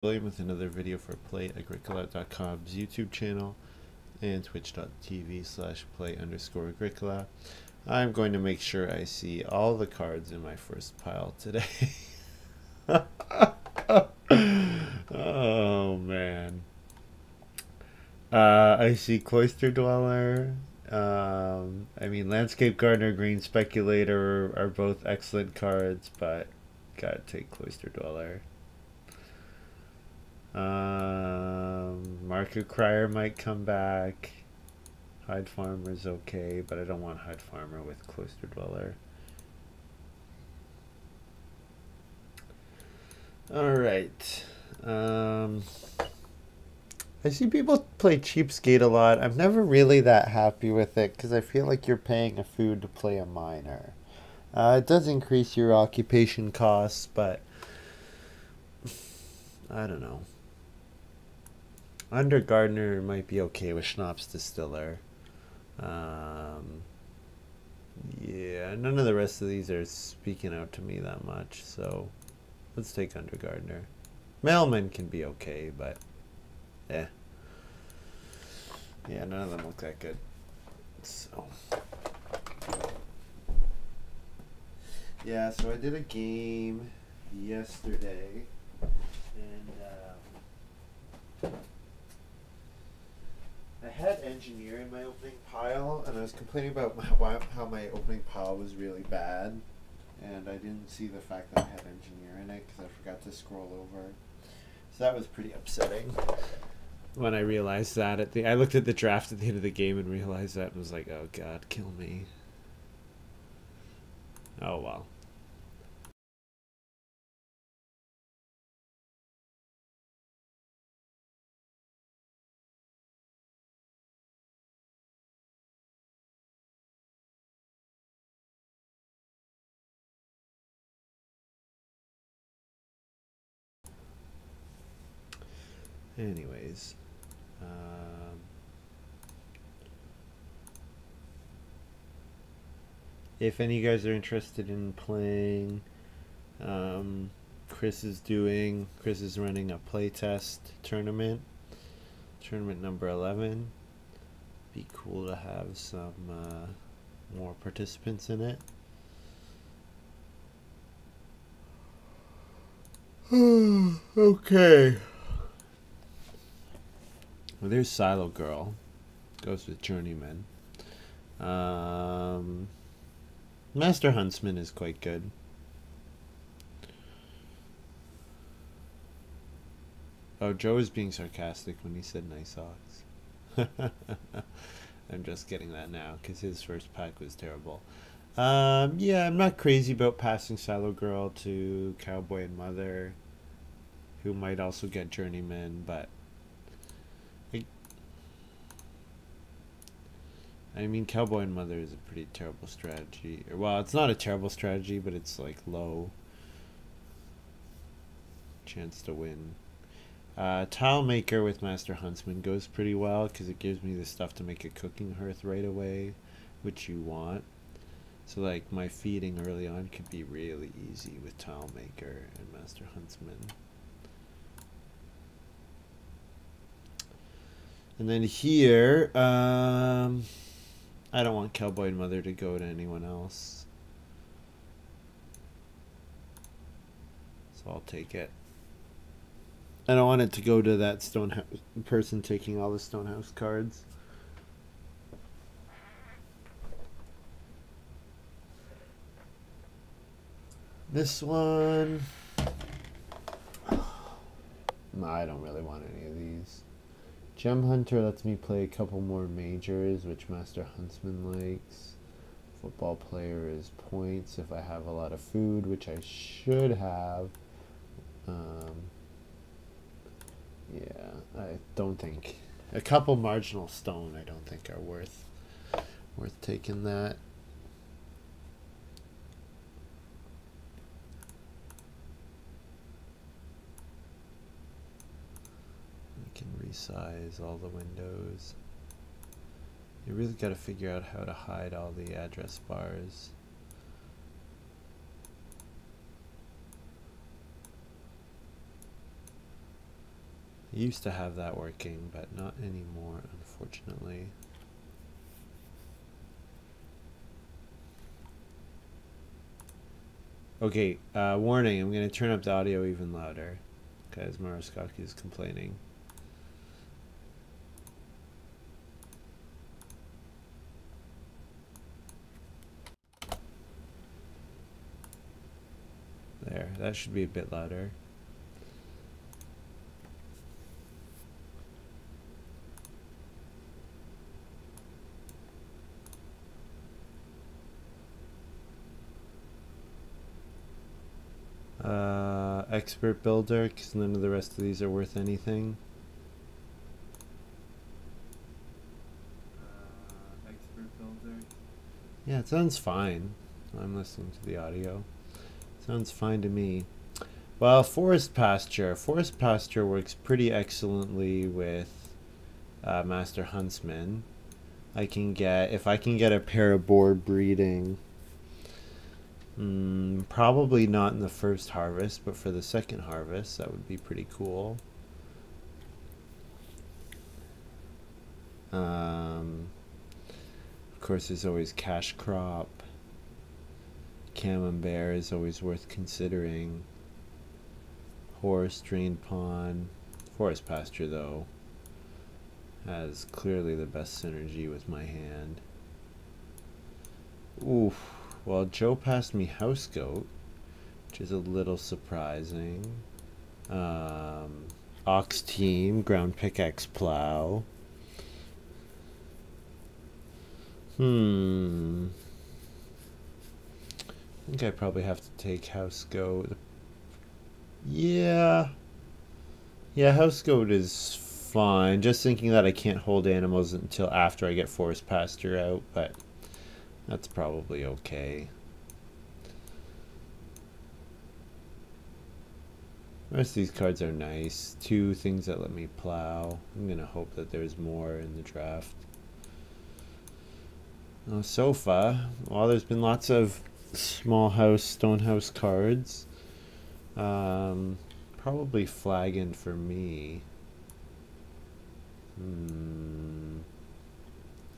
William with another video for Play-agricola.com's YouTube channel and twitch.tv/play_agricola. I'm going to make sure I see all the cards in my first pile today. Oh man. I see Cloister Dweller. I mean, Landscape Gardener, Green Speculator are both excellent cards, but gotta take Cloister Dweller. Market Crier might come back. Hide Farmer's okay, but I don't want Hide Farmer with Cloister Dweller. Alright. I see people play Cheapskate a lot. I'm never really that happy with it because I feel like you're paying a food to play a miner. It does increase your occupation costs, but I don't know. Under Gardener might be okay with Schnapps Distiller. Yeah, none of the rest of these are speaking out to me that much, so let's take Under Gardener. Mailman can be okay, but yeah, none of them look that good. So yeah, so I did a game yesterday, and I had Engineer in my opening pile, and I was complaining about how my opening pile was really bad, and I didn't see the fact that I had Engineer in it because I forgot to scroll over. So that was pretty upsetting when I realized that. I looked at the draft at the end of the game and realized that and was like, oh god, kill me. Oh well. Anyways, if any of you guys are interested in playing, Chris is running a playtest tournament number 11. Be cool to have some more participants in it. Okay. Well, there's Silo Girl. Goes with Journeyman. Master Huntsman is quite good. Oh, Joe is being sarcastic when he said nice socks. I'm just getting that now because his first pack was terrible. Yeah, I'm not crazy about passing Silo Girl to Cowboy and Mother, who might also get Journeyman, but I mean, Cowboy and Mother is a pretty terrible strategy. Well, it's not a terrible strategy, but it's like low chance to win. Tile Maker with Master Huntsman goes pretty well because it gives me the stuff to make a cooking hearth right away, which you want. So like my feeding early on could be really easy with Tile Maker and Master Huntsman. And then here, I don't want Cowboy and Mother to go to anyone else, so I'll take it. I don't want it to go to that Stonehouse person taking all the Stonehouse cards. This one, no, I don't really want any of these. Gem Hunter lets me play a couple more majors, which Master Huntsman likes. Football Player is points if I have a lot of food, which I should have. Yeah, I don't think a couple marginal stone I don't think are worth taking that. I can resize all the windows. You really got to figure out how to hide all the address bars. I used to have that working, but not anymore, unfortunately. Okay, warning, I'm going to turn up the audio even louder because Maraskaki is complaining. There, that should be a bit louder. Expert builder, because none of the rest of these are worth anything. Expert builder. Yeah, it sounds fine. I'm listening to the audio. Sounds fine to me. Well, forest pasture. Forest pasture works pretty excellently with Master Huntsman. If I can get a pair of boar breeding. Probably not in the first harvest, but for the second harvest, that would be pretty cool. Of course, there's always cash crop. Camembert is always worth considering. Horse, drain pond. Forest pasture, though, has clearly the best synergy with my hand. Oof. Well, Joe passed me house goat, which is a little surprising. Ox team, ground pickaxe plow. I think I probably have to take house goat. Yeah, house goat is fine. Just thinking that I can't hold animals until after I get forest pasture out, but that's probably okay. The rest of these cards are nice. 2 things that let me plow. I'm gonna hope that there's more in the draft. Sofa. Well, there's been lots of small house, stone house cards. Probably flagon for me.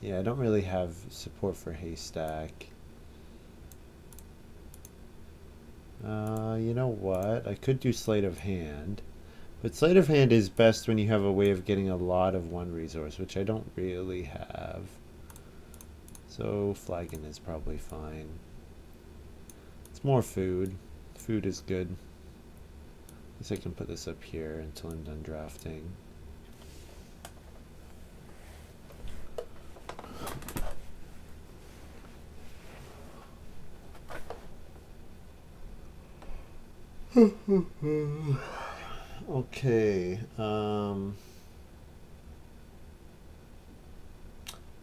Yeah, I don't really have support for haystack. You know what? I could do sleight of hand. But sleight of hand is best when you have a way of getting a lot of one resource, which I don't really have. So flagon is probably fine. It's more food. Food is good. I guess I can put this up here until I'm done drafting. Okay.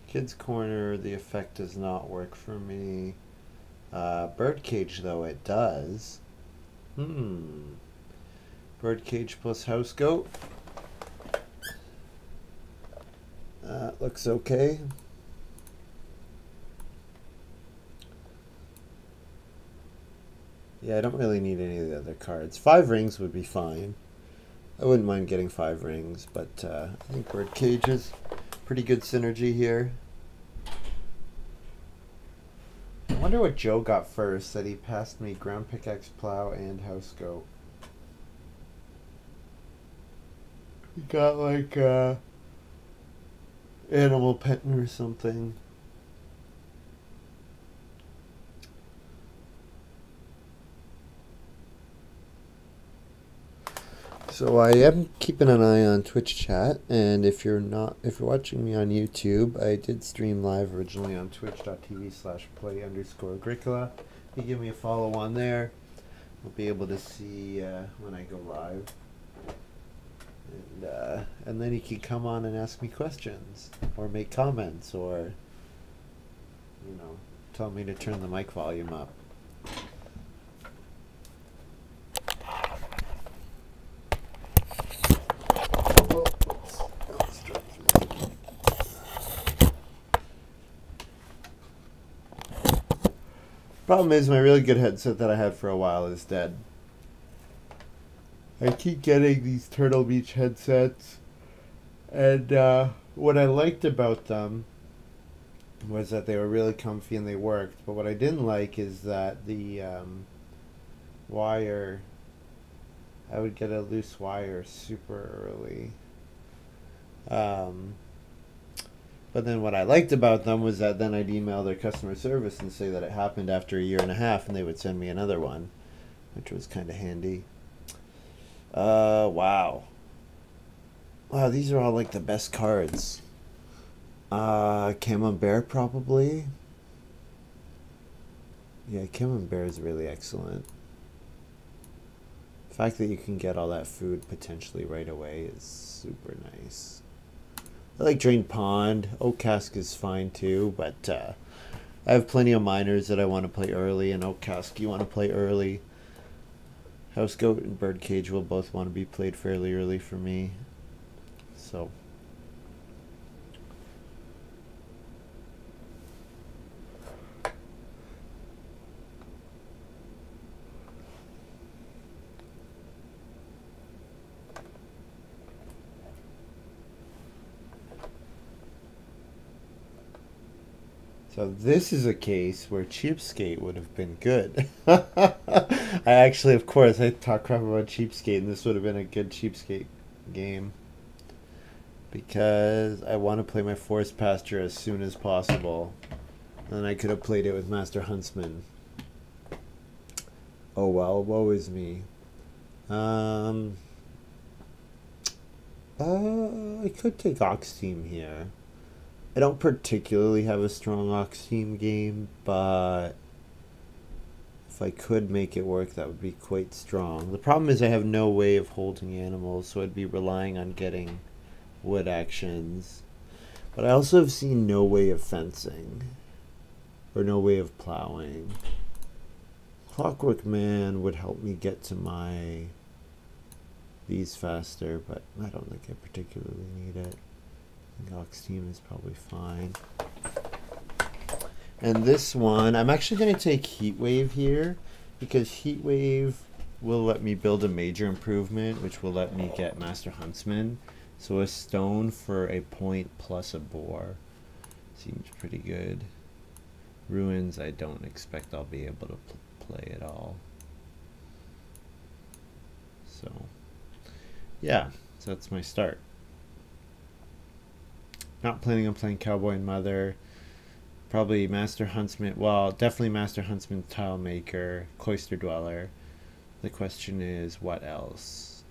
Kids Corner, the effect does not work for me. Birdcage, though, it does. Birdcage plus house goat. Looks okay. Yeah, I don't really need any of the other cards. 5 rings would be fine. I wouldn't mind getting 5 rings, but I think Birdcage is pretty good synergy here. I wonder what Joe got first, that he passed me ground pickaxe plow and house goat. He got like animal petting or something. So I am keeping an eye on Twitch chat, and if you're watching me on YouTube, I did stream live originally on twitch.tv/play_agricola. If you give me a follow on there, you'll be able to see when I go live. And then you can come on and ask me questions, or make comments, or, you know, tell me to turn the mic volume up. Problem is, my really good headset that I had for a while is dead. I keep getting these Turtle Beach headsets, and what I liked about them was that they were really comfy and they worked. But what I didn't like is that the wire, I would get a loose wire super early. But then what I liked about them was that then I'd email their customer service and say that it happened after a year and a half, and they would send me another one, which was kind of handy. Wow. Wow, these are all like the best cards. Camembert probably. Yeah, Camembert is really excellent. The fact that you can get all that food potentially right away is super nice. I like Drained Pond. Oak Cask is fine too, but I have plenty of miners that I want to play early, and Oak Cask you want to play early. House Goat and Birdcage will both want to be played fairly early for me. So. So this is a case where Cheapskate would have been good. I actually, of course, I talk crap about Cheapskate, and this would have been a good Cheapskate game. Because I want to play my Forest Pasture as soon as possible. And I could have played it with Master Huntsman. Oh well, woe is me. I could take Ox Team here. I don't particularly have a strong Ox Team game, but if I could make it work, that would be quite strong. The problem is I have no way of holding animals, so I'd be relying on getting wood actions. But I also have seen no way of fencing, or no way of plowing. Clockwork Man would help me get to these faster, but I don't think I particularly need it. Ox Team is probably fine. And this one, I'm actually going to take Heat Wave here, because Heat Wave will let me build a major improvement, which will let me get Master Huntsman. So a stone for a point plus a boar seems pretty good. Ruins, I don't expect I'll be able to play at all. So, yeah, so that's my start. Not planning on playing Cowboy and Mother. Probably Master Huntsman. Well, definitely Master Huntsman, Tile Maker, Cloister Dweller. The question is, what else?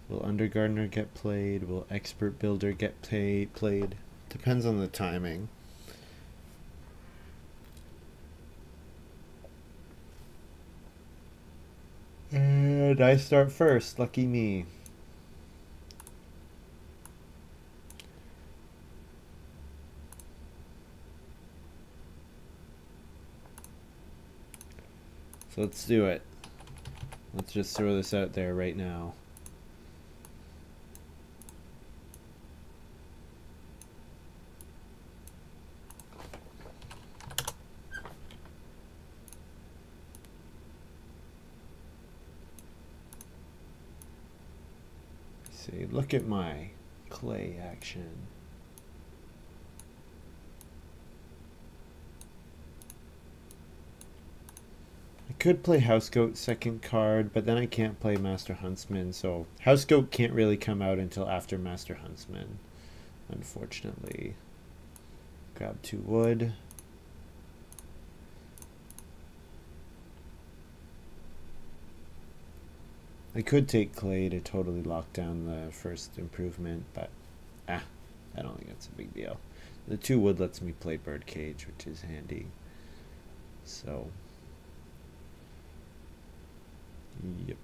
Will Undergardener get played? Will Expert Builder get played? Depends on the timing. And I start first. Lucky me. So let's do it. Let's just throw this out there right now. See, look at my clay action. I could play House Goat second card, but then I can't play Master Huntsman, so House Goat can't really come out until after Master Huntsman, unfortunately. Grab 2 wood. I could take clay to totally lock down the first improvement, but I don't think that's a big deal. The 2 wood lets me play Birdcage, which is handy. So, yep.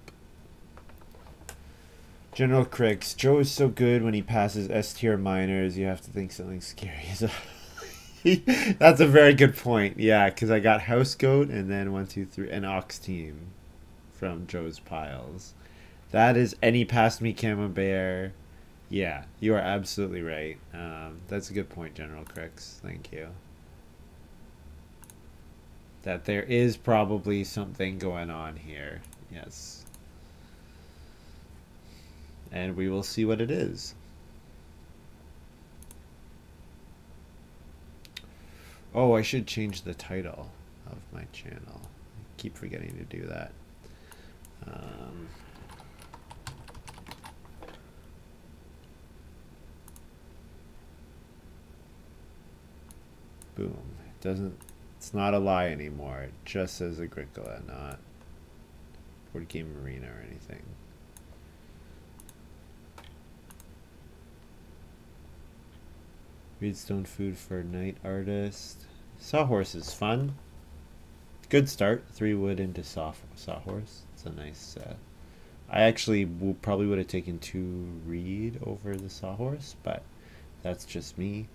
General Cricks. Joe is so good when he passes S tier miners, you have to think something scary is up. That's a very good point. Yeah, because I got House Goat and then 1, 2, 3, an Ox Team from Joe's piles. That is, and he passed me Camembert. Yeah, you are absolutely right. That's a good point, General Cricks. Thank you. That there is probably something going on here. Yes. and we will see what it is. Oh, I should change the title of my channel. I keep forgetting to do that. Boom. It doesn't, it's not a lie anymore. It just says Agricola, not Board Game Arena or anything. Reedstone food for night artist. Sawhorse is fun. Good start. 3 wood into sawhorse. It's a nice. I actually probably would have taken 2 reed over the sawhorse, but that's just me.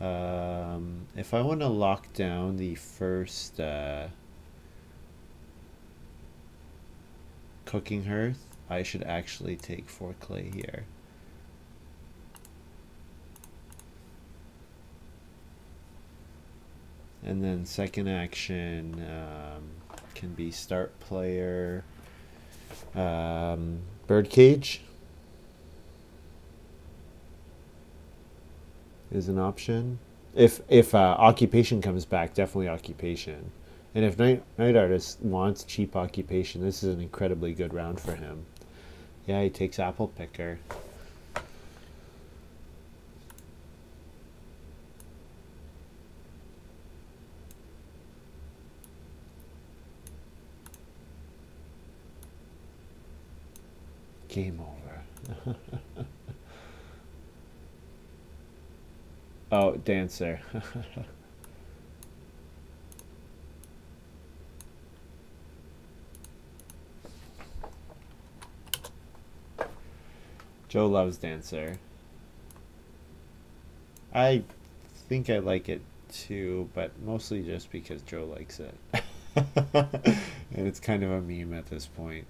If I want to lock down the first cooking hearth, I should actually take 4 clay here. And then second action can be start player birdcage is an option. If occupation comes back, definitely occupation. And if night artist wants cheap occupation, this is an incredibly good round for him. Yeah, he takes apple picker. Game over. Oh, dancer. Joe loves dancer. I think I like it too, but mostly just because Joe likes it. And it's kind of a meme at this point.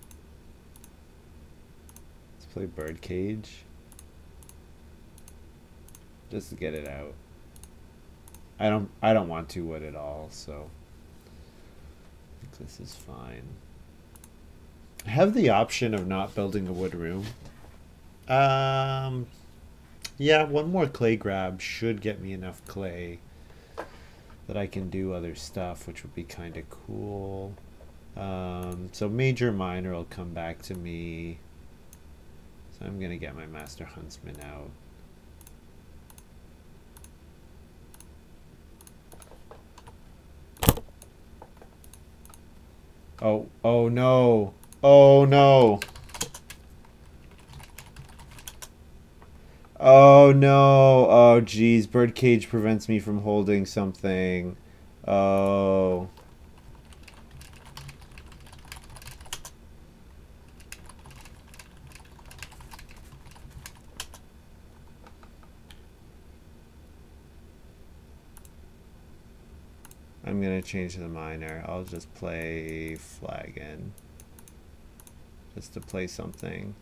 Let's play birdcage. Just to get it out. I don't want 2 wood at all, so I think this is fine. I have the option of not building a wood room. Yeah, 1 more clay grab should get me enough clay that I can do other stuff, which would be kind of cool. So major minor will come back to me. So I'm gonna get my master huntsman out. Oh no. Oh no. Oh no. Oh geez, birdcage prevents me from holding something. Oh. I'm gonna change the minor. I'll just play flagon. Just to play something.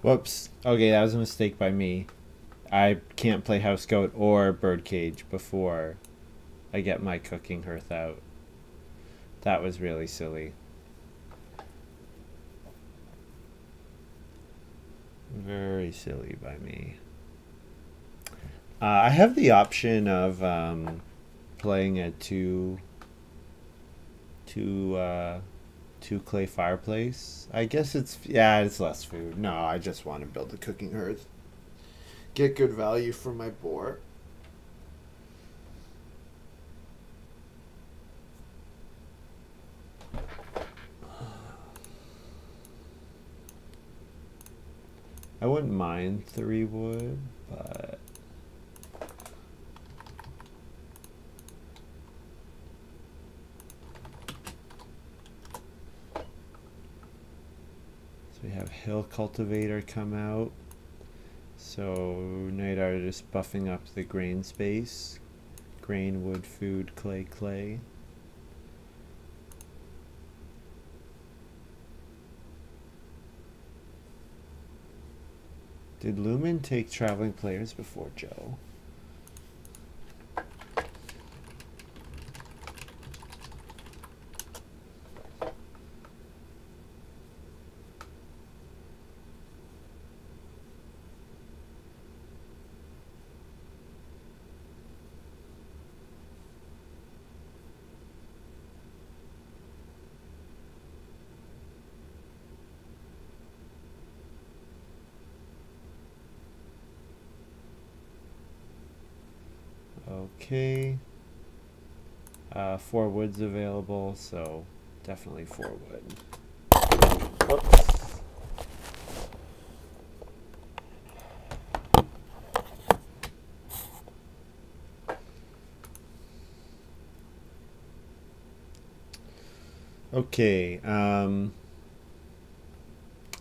Whoops. Okay, that was a mistake by me. I can't play house goat or birdcage before I get my cooking hearth out. That was really silly. Very silly by me. I have the option of playing a two clay fireplace. I guess it's less food. No, I just want to build a cooking hearth. Get good value for my boar. I wouldn't mind 3 wood, but we have hill cultivator come out, so night artist buffing up the grain space. Grain, wood, food, clay. Did Lumen take traveling players before Joe? Okay. 4 woods available, so definitely 4 wood. Whoops. Okay.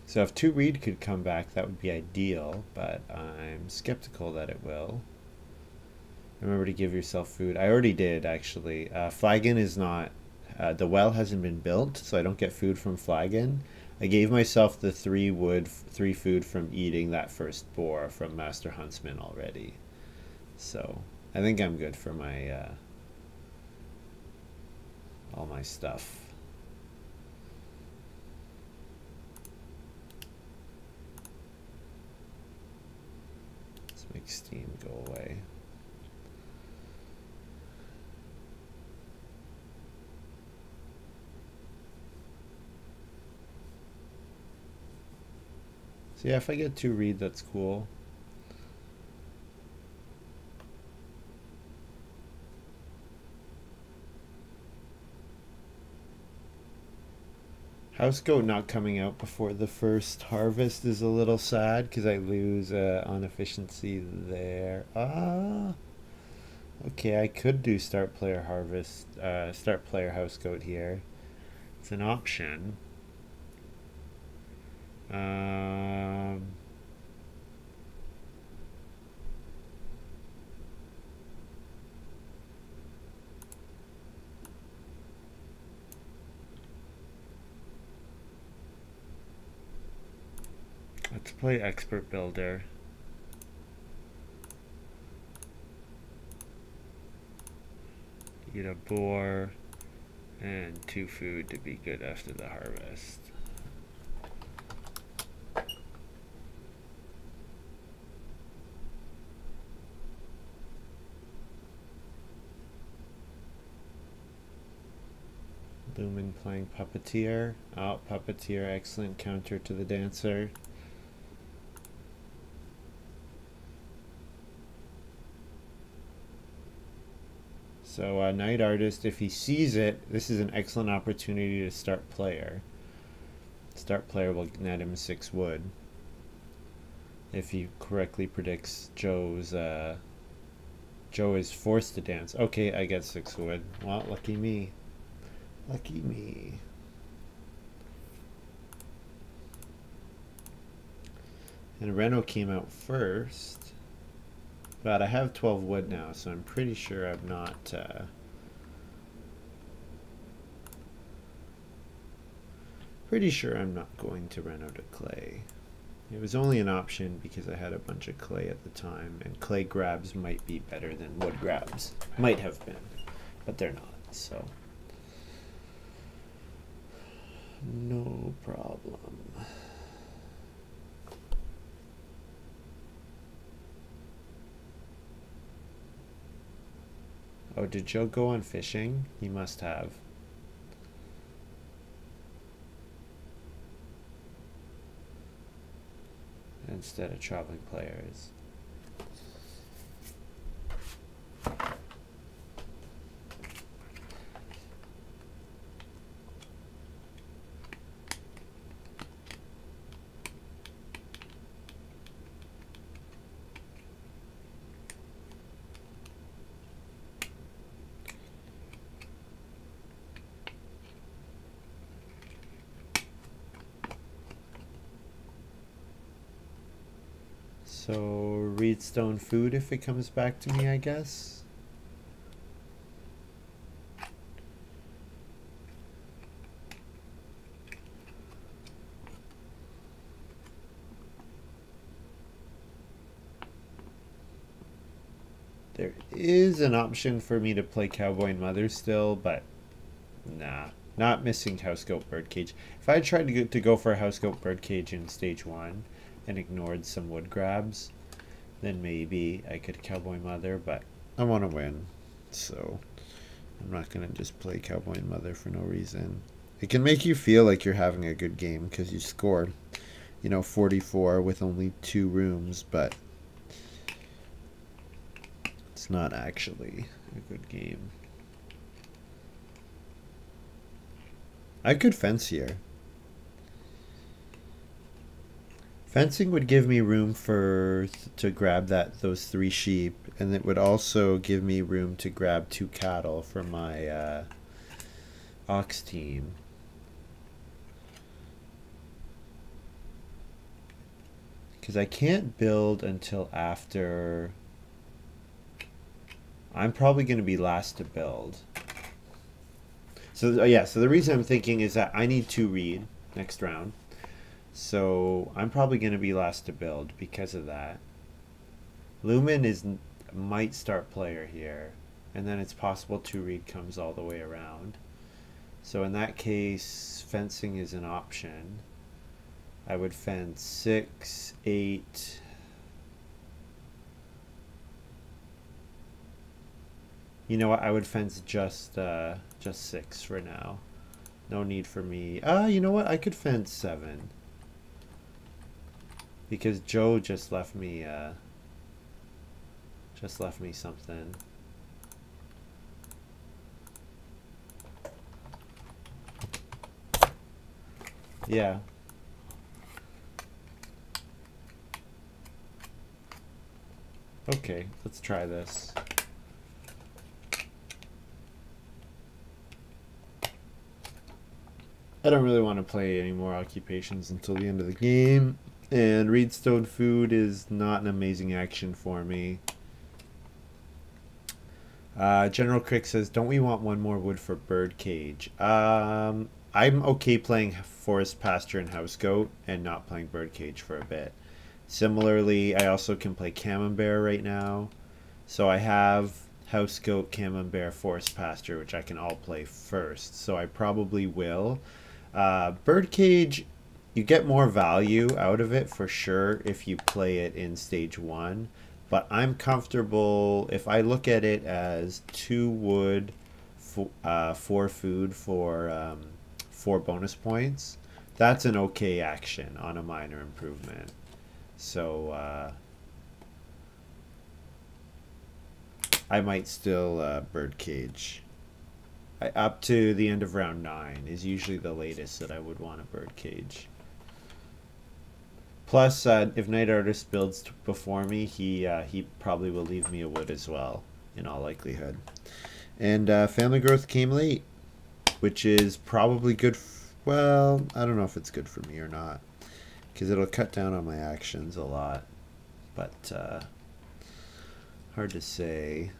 So if 2 reed could come back, that would be ideal, but I'm skeptical that it will. Remember to give yourself food. I already did, actually. Flagon is not... the well hasn't been built, so I don't get food from Flagon. I gave myself the 3 food from eating that first boar from Master Huntsman already. So I think I'm good for my... all my stuff. Let's make steam go away. So yeah, if I get 2 reed, that's cool. House goat not coming out before the first harvest is a little sad because I lose on efficiency there. Okay, I could do start player harvest, start player house goat here. It's an option. Let's play expert builder. Get a boar and 2 food to be good after the harvest. Lumen playing Puppeteer. Oh, Puppeteer, excellent counter to the Dancer. So Night Artist, if he sees it, this is an excellent opportunity to start player. Start player will net him 6 wood. If he correctly predicts Joe's... Joe is forced to dance. Okay, I get 6 wood. Well, lucky me. Lucky me. And Reno came out first. But I have 12 wood now, so I'm pretty sure I'm not... pretty sure I'm not going to Reno to clay. It was only an option because I had a bunch of clay at the time, and clay grabs might be better than wood grabs. Might have been, but they're not, so... no problem. Oh, did Joe go on fishing? He must have. Instead of traveling players. So, Reedstone food if it comes back to me, I guess. There is an option for me to play Cowboy and Mother still, but nah. Not missing House Goat Birdcage. If I had tried to go for a House Goat Birdcage in stage 1 and ignored some wood grabs, then maybe I could Cowboy Mother, but I want to win. So I'm not going to just play Cowboy and Mother for no reason. It can make you feel like you're having a good game because you scored, 44 with only 2 rooms, but it's not actually a good game. I could fence here. Fencing would give me room to grab those 3 sheep, and it would also give me room to grab 2 cattle for my ox team. Because I can't build until after. I'm probably going to be last to build. So yeah, so the reason I'm thinking is that I need 2 reed next round. So I'm probably going to be last to build because of that. Lumen might start player here, and then it's possible 2 reed comes all the way around. So in that case, fencing is an option. I would fence 6, 8. You know what? I would fence just 6 for now. No need for me. You know what? I could fence 7 because Joe just left me something. Yeah. Okay, let's try this. I don't really want to play any more occupations until the end of the game, and Reedstone Food is not an amazing action for me. General Crick says, don't we want 1 more wood for Birdcage? I'm okay playing Forest Pasture and House Goat and not playing Birdcage for a bit. Similarly, I also can play Camembert right now. So I have House Goat, Camembert, Forest Pasture, which I can all play first. So I probably will. Birdcage, you get more value out of it for sure if you play it in stage 1. But I'm comfortable if I look at it as 2 wood, 4 food for 4 bonus points. That's an okay action on a minor improvement. So I might still Birdcage. Up to the end of round 9 is usually the latest that I would want a Birdcage. Plus, if Night Artist builds before me, he probably will leave me a wood as well, in all likelihood. And Family Growth came late, which is probably good. Well, I don't know if it's good for me or not, because it'll cut down on my actions a lot. But hard to say.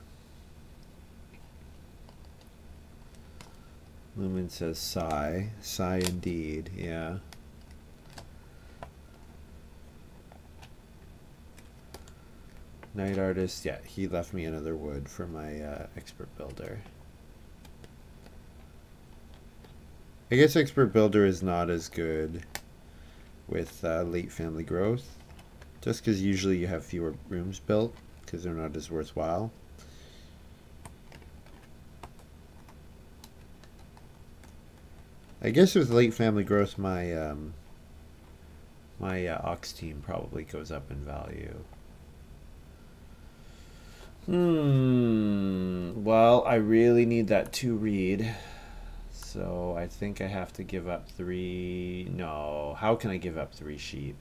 Lumen says sigh. Sigh indeed, yeah. Night Artist, yeah, he left me another wood for my Expert Builder. I guess Expert Builder is not as good with late Family Growth, just because usually you have fewer rooms built, because they're not as worthwhile. I guess with late Family Growth, my my Ox team probably goes up in value. Well, I really need that 2 reed. So I think I have to give up 3. No, how can I give up 3 sheep?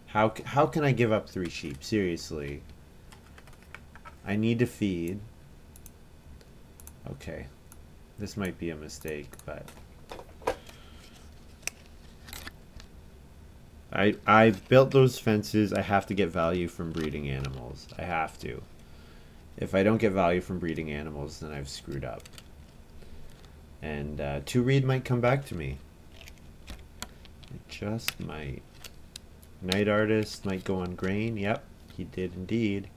How can I give up 3 sheep? Seriously. I need to feed. Okay. This might be a mistake, but I've built those fences. I have to get value from breeding animals. I have to. If I don't get value from breeding animals, then I've screwed up. And 2 reed might come back to me. It just might. Night Artist might go on grain. Yep, he did indeed.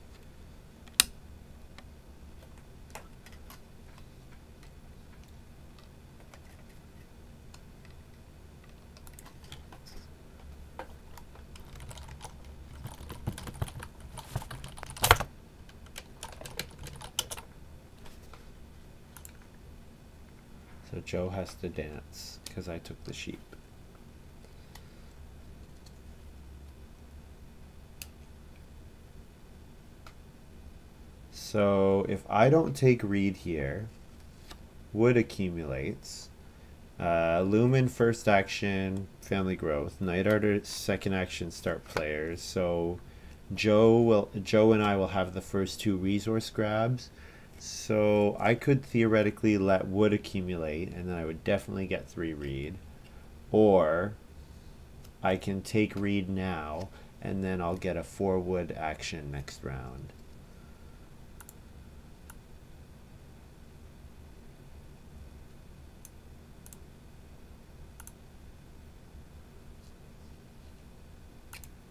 So Joe has to dance because I took the sheep. So if I don't take reed here, wood accumulates. Lumen first action, family growth. Night Artist second action, start players. So Joe and I will have the first two resource grabs. So I could theoretically let wood accumulate, and then I would definitely get 3 reed. Or I can take reed now, and then I'll get a 4 wood action next round.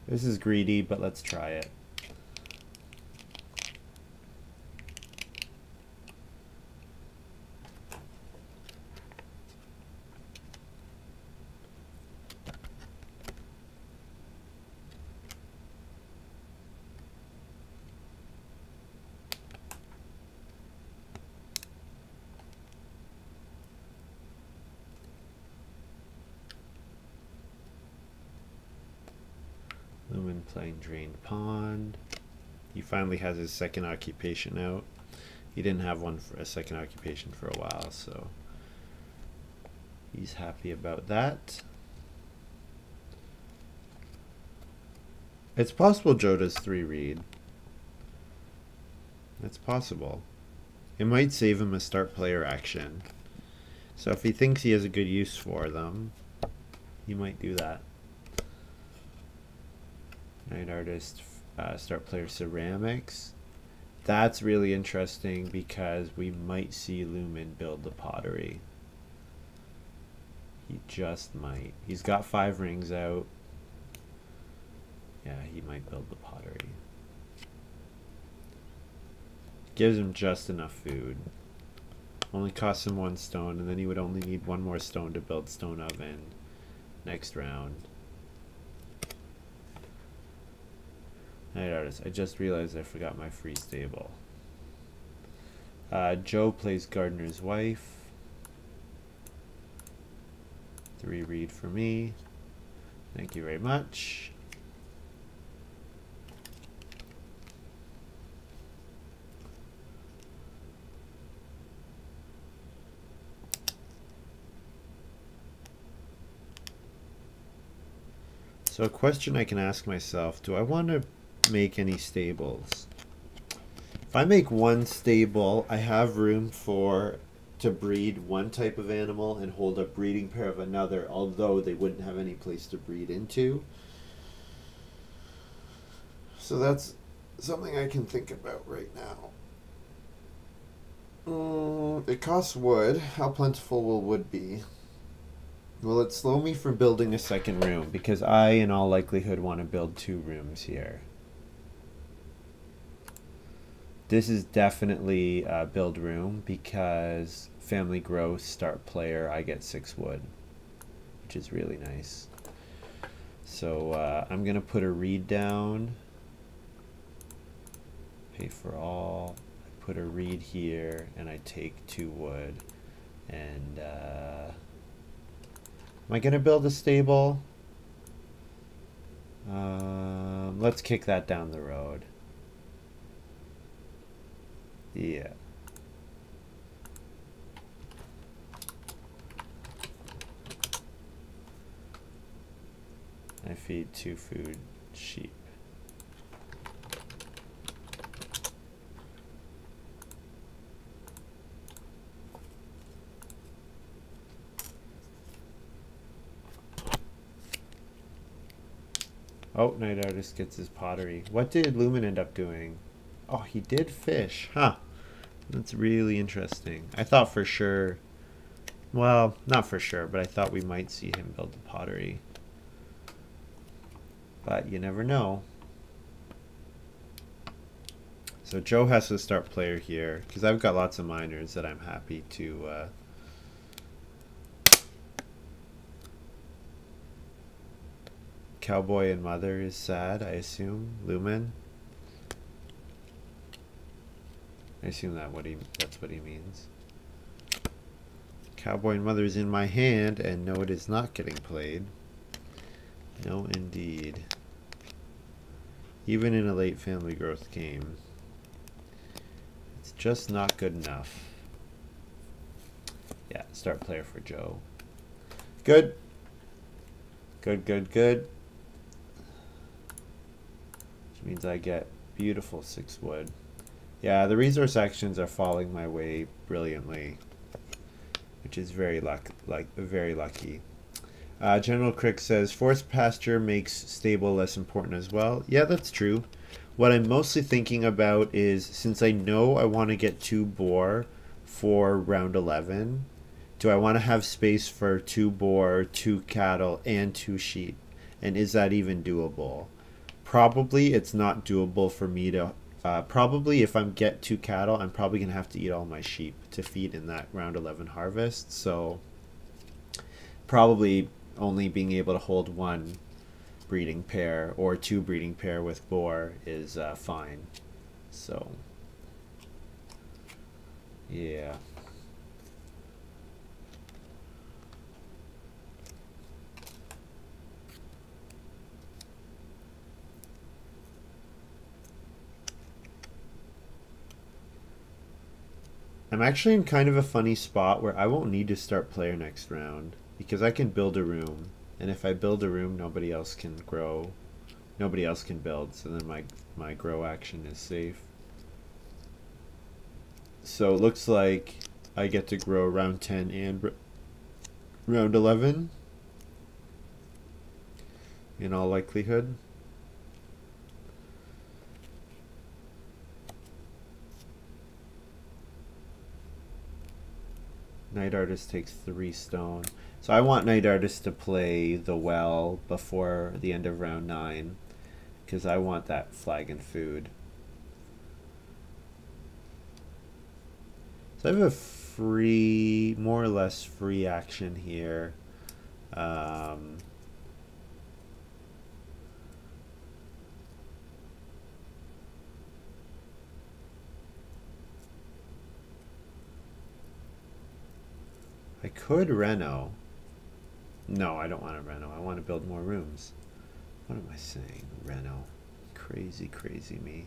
This is greedy, but let's try it. Lumen playing Drained Pond. He finally has his second occupation out. He didn't have one for a second occupation for a while, so he's happy about that. It's possible Joe does 3 reed. It's possible. It might save him a start player action. So if he thinks he has a good use for them, he might do that. Night Artist, start player ceramics. That's really interesting because we might see Lumen build the pottery. He just might. He's got 5 rings out. Yeah, he might build the pottery. Gives him just enough food. Only costs him 1 stone, and then he would only need 1 more stone to build stone oven next round. Night Artist, I just realized I forgot my free stable. Joe plays Gardener's Wife. 3 reed for me. Thank you very much. So a question I can ask myself, do I want to make any stables? If I make 1 stable, I have room to breed 1 type of animal and hold a breeding pair of another, although they wouldn't have any place to breed into. So that's something I can think about right now. It costs wood. How plentiful will wood be? Will it slow me from building a second room? Because I, in all likelihood, want to build 2 rooms here. This is definitely a build room because family growth, start player, I get 6 wood, which is really nice. So I'm going to put a reed down. Pay for all. I put a reed here, and I take 2 wood. And am I going to build a stable? Let's kick that down the road. Yeah. I feed 2 food sheep. Oh, Night Artist gets his pottery. What did Lumen end up doing? Oh, he did fish. Huh. That's really interesting. I thought for sure, well, not for sure, but I thought we might see him build the pottery. But you never know. So Joe has to start player here, because I've got lots of miners that I'm happy to... Cowboy and Mother is sad, I assume. Lumen. I assume that's what he means. Cowboy and Mother is in my hand, and no, it is not getting played. No, indeed. Even in a late family growth game, it's just not good enough. Yeah, start player for Joe. Good. Good, good, good. Which means I get beautiful 6 wood. Yeah, the resource actions are falling my way brilliantly, which is very lucky. General Crick says forced pasture makes stable less important as well. Yeah, that's true. What I'm mostly thinking about is, since I know I want to get 2 boar for round 11, do I want to have space for 2 boar, 2 cattle, and 2 sheep? And is that even doable? Probably it's not doable for me to... probably if I get 2 cattle, I'm probably going to have to eat all my sheep to feed in that round 11 harvest. So probably only being able to hold 1 breeding pair or 2 breeding pair with boar is fine. So yeah. I'm actually in kind of a funny spot where I won't need to start player next round because I can build a room, and if I build a room, nobody else can grow, nobody else can build, so then my grow action is safe. So it looks like I get to grow round 10 and round 11 in all likelihood. Night Artist takes 3 stone. So I want Night Artist to play the well before the end of round 9, because I want that flag and food. So I have a free, more or less free action here. I could reno. No, I don't want to reno. I want to build more rooms. What am I saying? Reno. Crazy, crazy me.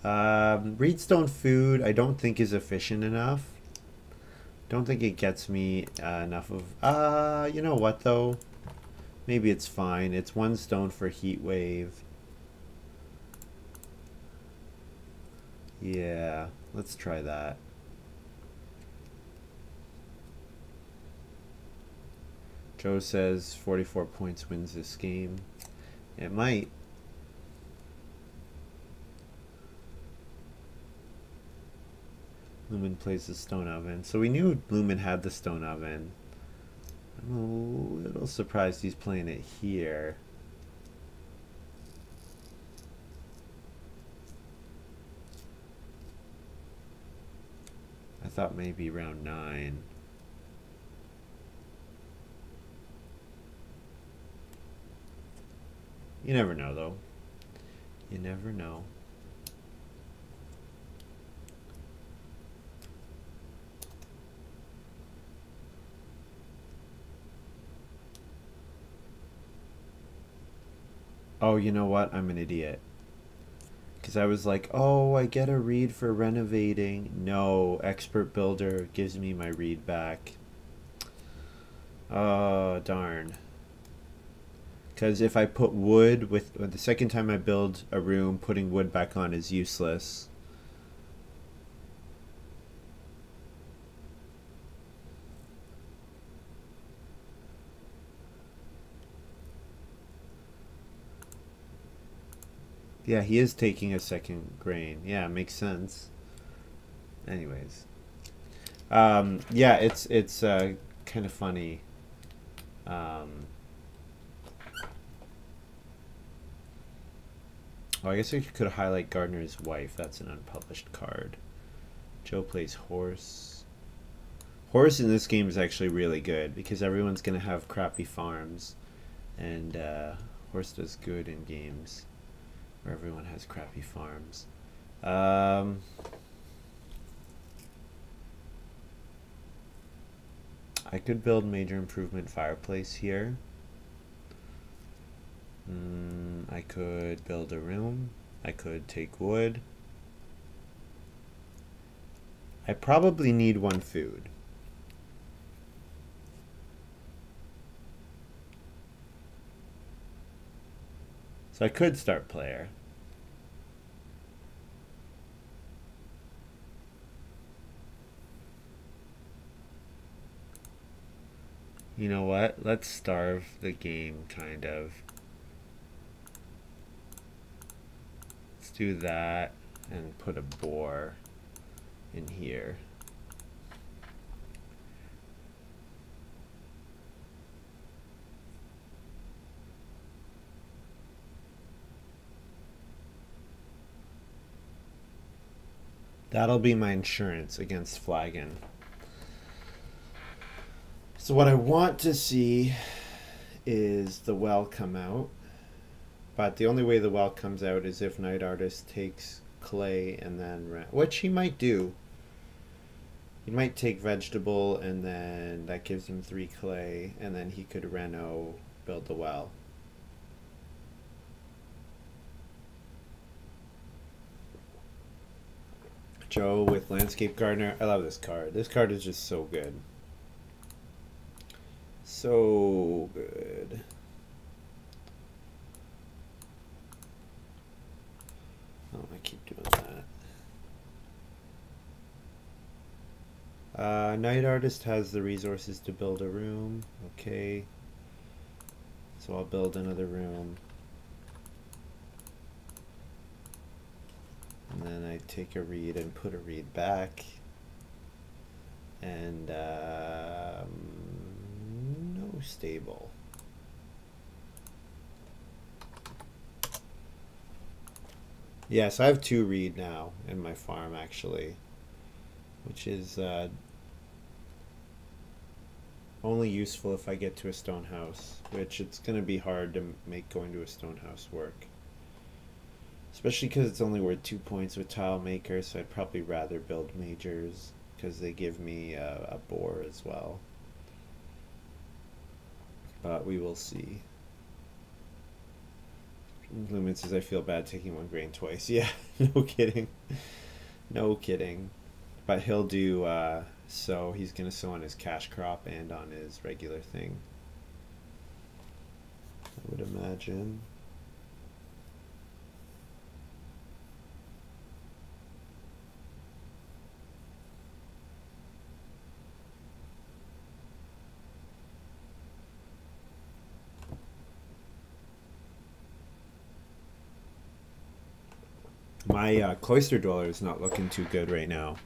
Reedstone food I don't think is efficient enough. Don't think it gets me enough of... you know what though? Maybe it's fine. It's 1 stone for heat wave. Yeah, let's try that. Joe says 44 points wins this game. It might. Lumen plays the stone oven. So we knew Lumen had the stone oven. I'm a little surprised he's playing it here. I thought maybe round 9. You never know, though. You never know. Oh, you know what? I'm an idiot. Because I was like, oh, I get a read for renovating. No, Expert Builder gives me my read back. Oh, darn. Because if I put wood with the second time I build a room, putting wood back on is useless. Yeah, he is taking a second grain. Yeah, makes sense. Anyways, yeah, it's kind of funny. Oh, I guess I could highlight Gardener's Wife. That's an unpublished card. Joe plays Horse. Horse in this game is actually really good because everyone's going to have crappy farms. And Horse does good in games where everyone has crappy farms. I could build major improvement fireplace here. I could build a room. I could take wood. I probably need one food. So I could start player. You know what? Let's starve the game, kind of. Let's do that and put a boar in here. That'll be my insurance against flagon. So what I want to see is the well come out. But the only way the well comes out is if Night Artist takes clay and then which he might do. He might take vegetable and then that gives him 3 clay and then he could reno build the well. Joe with Landscape Gardener. I love this card. This card is just so good. So good. Oh, I keep doing that. Night Artist has the resources to build a room. Okay. So I'll build another room. And then I take a reed and put a reed back. And no stable. Yes, I have 2 reed now in my farm actually, which is only useful if I get to a stone house, which it's going to be hard to make going to a stone house work. Especially because it's only worth 2 points with Tile Maker, so I'd probably rather build majors because they give me a boar as well. But we will see. Lumen says, I feel bad taking 1 grain twice. Yeah, no kidding. No kidding. But he'll do, sow. He's going to sow on his cash crop and on his regular thing, I would imagine. My Cloister Dweller is not looking too good right now.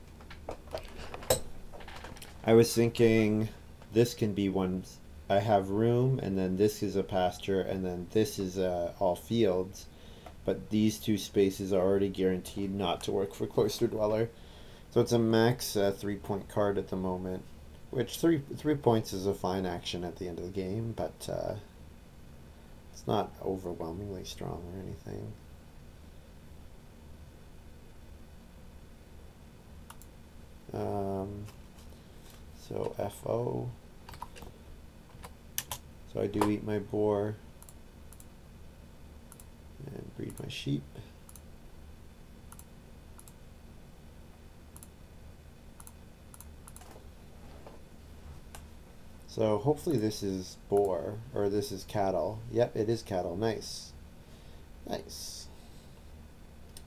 I was thinking this can be one. I have room, and then this is a pasture, and then this is all fields. But these 2 spaces are already guaranteed not to work for Cloister Dweller. So it's a max 3-point card at the moment, which 3 points is a fine action at the end of the game, but it's not overwhelmingly strong or anything. So FO. So I do eat my boar and breed my sheep. So hopefully this is boar, or this is cattle. Yep, it is cattle. Nice. Nice.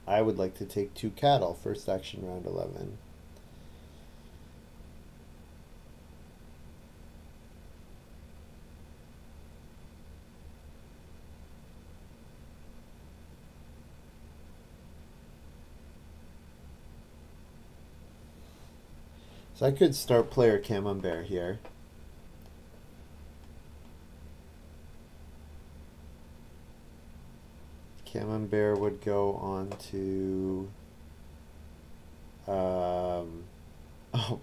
I would like to take 2 cattle, first action round 11. So I could start player Camembert here. Camembert would go on to... oh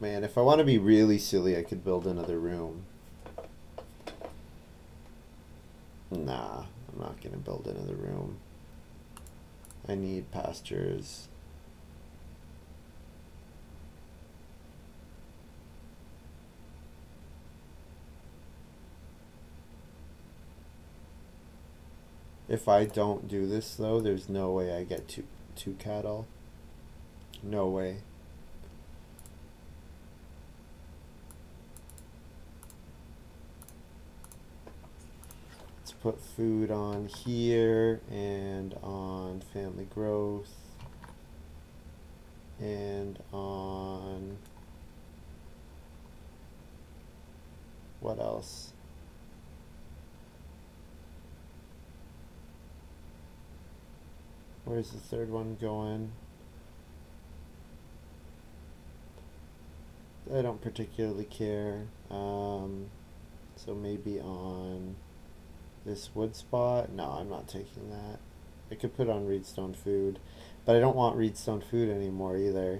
man, if I want to be really silly, I could build another room. Nah, I'm not going to build another room. I need pastures. If I don't do this though, there's no way I get two cattle. No way. Let's put food on here and on family growth and on what else? Where's the third one going? I don't particularly care. So maybe on this wood spot. No, I'm not taking that. I could put on reedstone food, but I don't want reedstone food anymore either.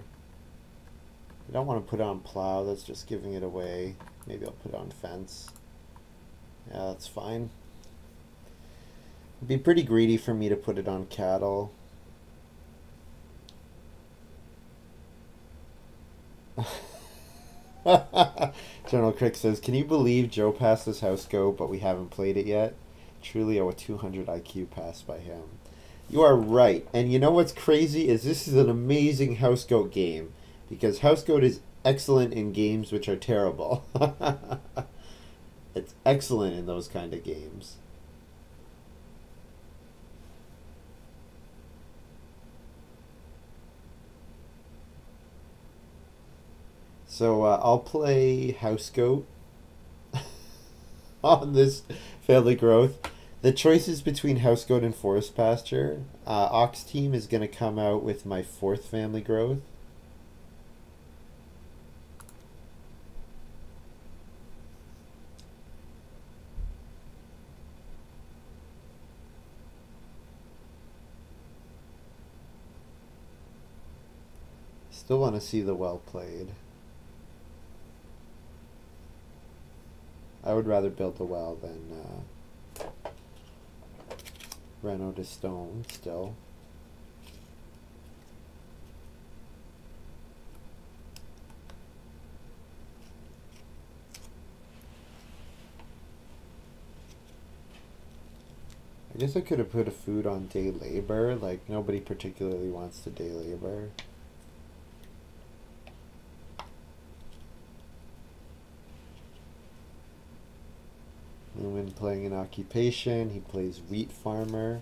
I don't want to put on plow. That's just giving it away. Maybe I'll put on fence. Yeah, that's fine. It'd be pretty greedy for me to put it on cattle. General Crick says, can you believe Joe passed his house goat, but we haven't played it yet? Truly a 200 IQ pass by him. You are right. And you know what's crazy is this is an amazing house goat game, because house goat is excellent in games which are terrible. It's excellent in those kind of games. So I'll play house goat on this family growth. The choices between house goat and forest pasture. Ox team is going to come out with my 4th family growth. Still want to see the well played. I would rather build the well than reno to stone still. I guess I could have put a food on day labor. Like, nobody particularly wants to day labor. Lumen playing an occupation. He plays wheat farmer.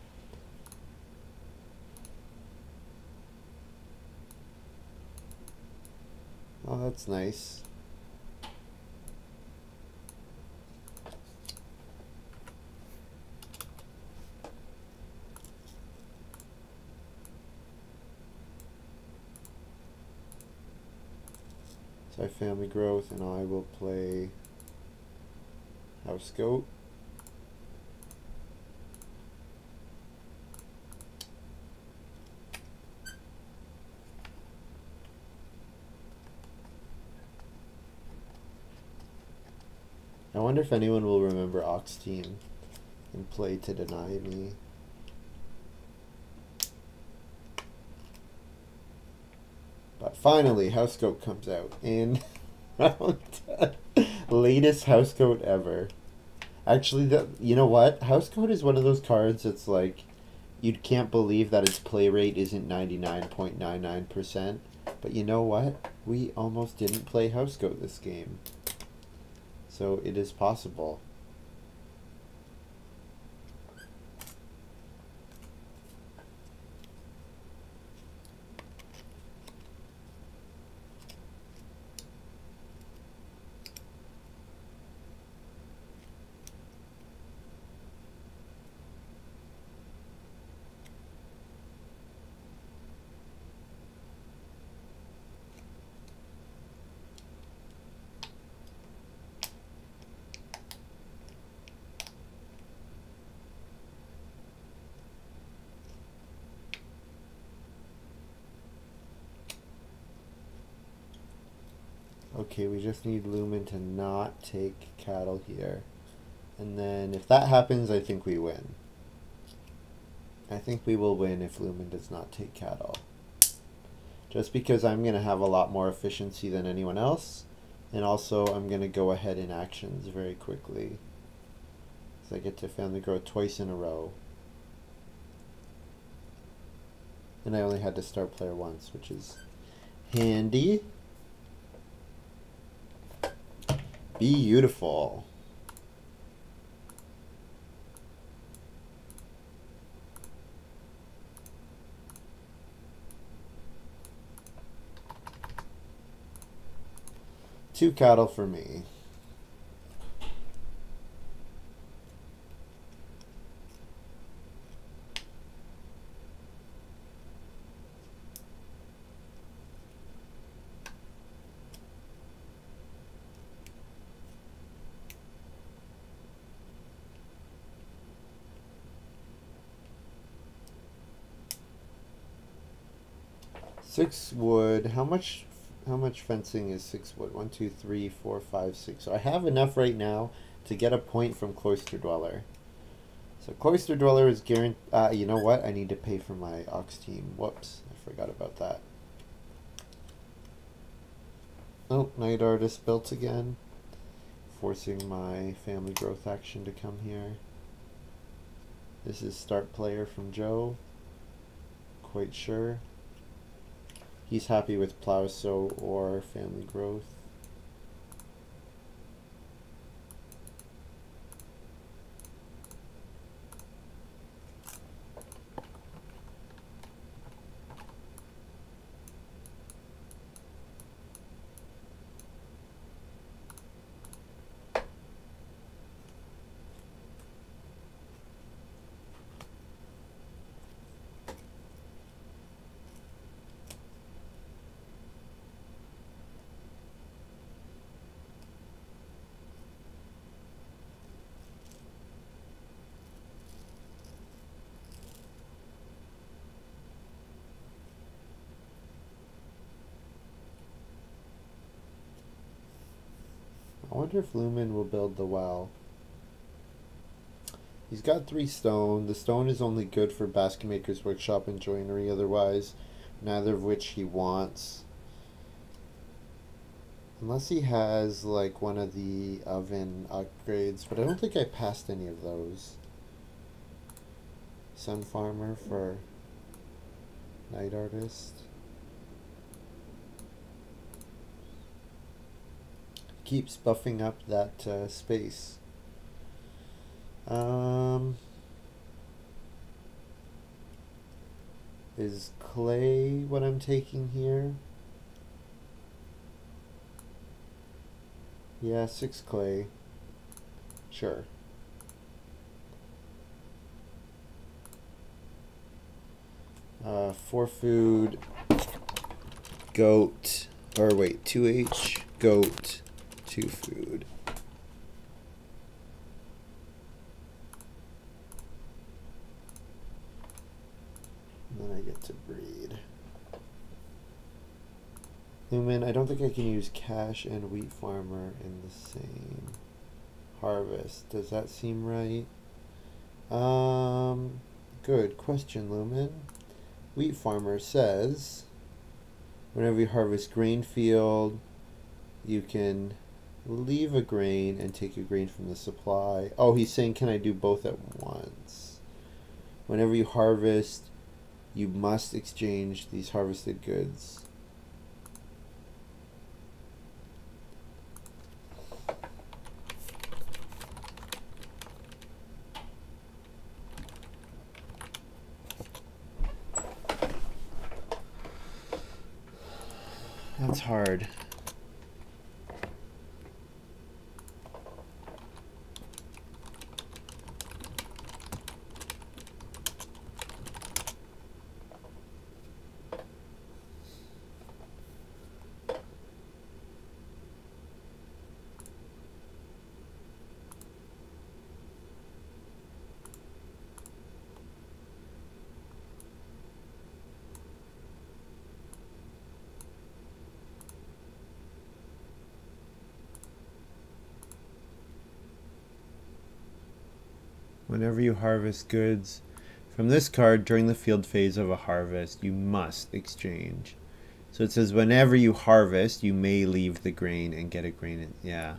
Oh, that's nice. So I family growth, and I will play house goat. I wonder if anyone will remember Ox Team and play to deny me. But finally, House Goat comes out in round 10. Latest House Goat ever. Actually, you know what? House Goat is one of those cards that's like, you can't believe that its play rate isn't 99.99%. But you know what? We almost didn't play House Goat this game. So it is possible. Okay, we just need Lumen to not take cattle here. And then if that happens, I think we win. I think we will win if Lumen does not take cattle. Just because I'm going to have a lot more efficiency than anyone else. And also I'm going to go ahead in actions very quickly. So I get to family grow twice in a row. And I only had to start player once, which is handy. Beautiful. Two cattle for me. Six wood. How much fencing is 6 wood? 1, 2, 3, 4, 5, 6. So I have enough right now to get a point from Cloister Dweller. So Cloister Dweller is guaranteed. You know what? I need to pay for my ox team. Whoops, I forgot about that. Oh, Night Artist built again, forcing my family growth action to come here. This is start player from Joe. Quite sure. He's happy with plow sow or family growth. I wonder if Lumen will build the well. He's got 3 stone. The stone is only good for Basket Maker's Workshop and Joinery, otherwise neither of which he wants. Unless he has like one of the oven upgrades, but I don't think I passed any of those. Sun Farmer for Night Artist. Keeps buffing up that space. Is clay what I'm taking here? Yeah, 6 clay. Sure. For food, goat, or wait, 2H, goat, 2 food. And then I get to breed. Lumen, I don't think I can use cash and wheat farmer in the same harvest. Does that seem right? Good question, Lumen. Wheat farmer says whenever you harvest grain field, you can leave a grain and take a grain from the supply. Oh, he's saying, can I do both at once? Whenever you harvest, you must exchange these harvested goods. That's hard. Whenever you harvest goods from this card during the field phase of a harvest, you must exchange. So it says whenever you harvest, you may leave the grain and get a grain in. Yeah.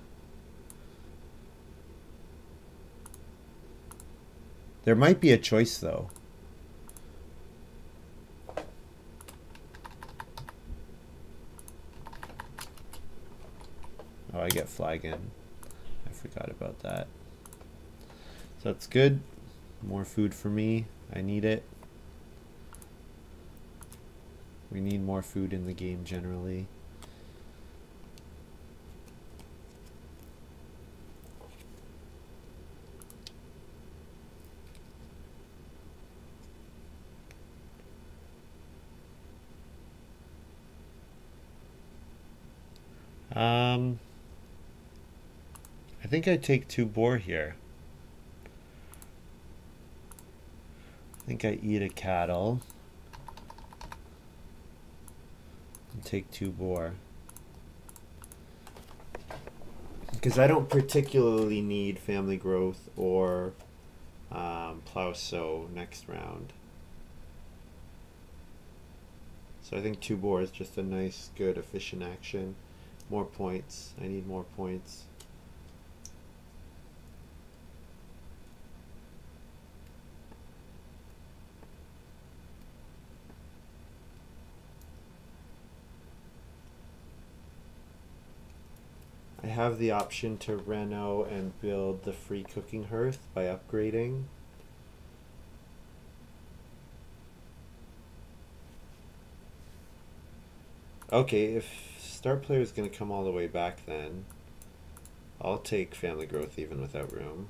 There might be a choice though. get flagon. I forgot about that. So that's good. More food for me. I need it. We need more food in the game generally. I think I take 2 boar here. I think I eat a cattle and take 2 boar. Because I don't particularly need family growth or plow sow next round. So I think 2 boar is just a nice, good, efficient action. More points. I need more points. I have the option to reno and build the free cooking hearth by upgrading. Okay, if star player is going to come all the way back, then I'll take family growth even without room.